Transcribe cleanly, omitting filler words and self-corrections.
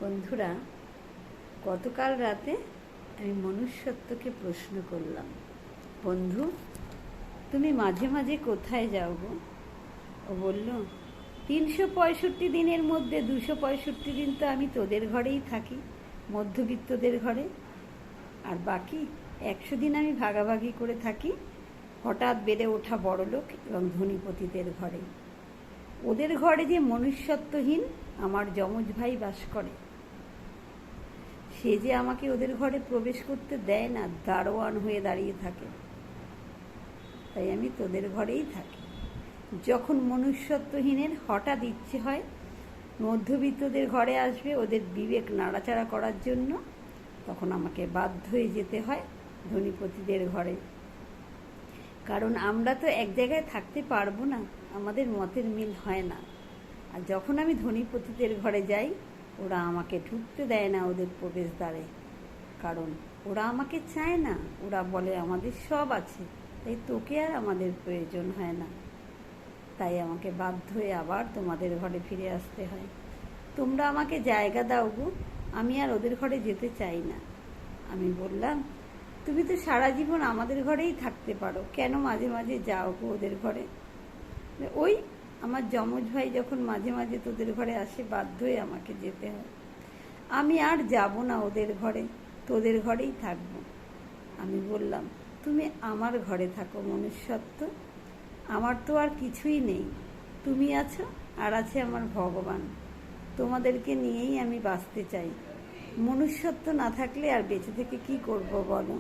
বন্ধুরা, গতকাল রাতে আমি মনুষ্যত্বকে প্রশ্ন করলাম, বন্ধু তুমি মাঝে মাঝে কোথায় যাও গো? ও বলল, 365 দিনের মধ্যে 265 দিন তো আমি তোদের ঘরেই থাকি, মধ্যবিত্তদের ঘরে, আর বাকি 100 দিন আমি ভাগাভাগি করে থাকি হঠাৎ বেড়ে ওঠা বড়লোক এবং ধনীপতিদের ঘরে। ওদের ঘরে যে মনুষ্যত্বহীন আমার যমজ ভাই বাস করে, সে যে আমাকে ওদের ঘরে প্রবেশ করতে দেয় না, দারোয়ান হয়ে দাঁড়িয়ে থাকে। তাই আমি তোদের ঘরেই থাকি। যখন মনুষ্যত্বহীনের হঠাৎ ইচ্ছে হয় মধ্যবিত্তদের ঘরে আসবে ওদের বিবেক নাড়াচাড়া করার জন্য, তখন আমাকে বাধ্য হয়ে যেতে হয় ধনীপতিদের ঘরে। কারণ আমরা তো এক জায়গায় থাকতে পারবো না, আমাদের মতের মিল হয় না। আর যখন আমি ধনীপতিদের ঘরে যাই, ওরা আমাকে ঢুকতে দেয় না ওদের প্রবেশদ্বারে। কারণ ওরা আমাকে চায় না, ওরা বলে আমাদের সব আছে, তাই তোকে আর আমাদের প্রয়োজন হয় না। তাই আমাকে বাধ্য হয়ে আবার তোমাদের ঘরে ফিরে আসতে হয়। তোমরা আমাকে জায়গা দাও গো, আমি আর ওদের ঘরে যেতে চাই না। আমি বললাম, তুমি তো সারা জীবন আমাদের ঘরেই থাকতে পারো, কেন মাঝে মাঝে যাও গো ওদের ঘরে? ওই আমার যমজ ভাই যখন মাঝে মাঝে তোদের ঘরে আসে, বাধ্য হয়ে আমাকে যেতে হয়। আমি আর যাব না ওদের ঘরে, তোদের ঘরেই থাকবো। আমি বললাম, তুমি আমার ঘরে থাকো মনুষ্যত্ব, আমার তো আর কিছুই নেই, তুমি আছো আর আছে আমার ভগবান। তোমাদেরকে নিয়েই আমি বাঁচতে চাই। মনুষ্যত্ব না থাকলে আর বেঁচে থেকে কি করব বলো?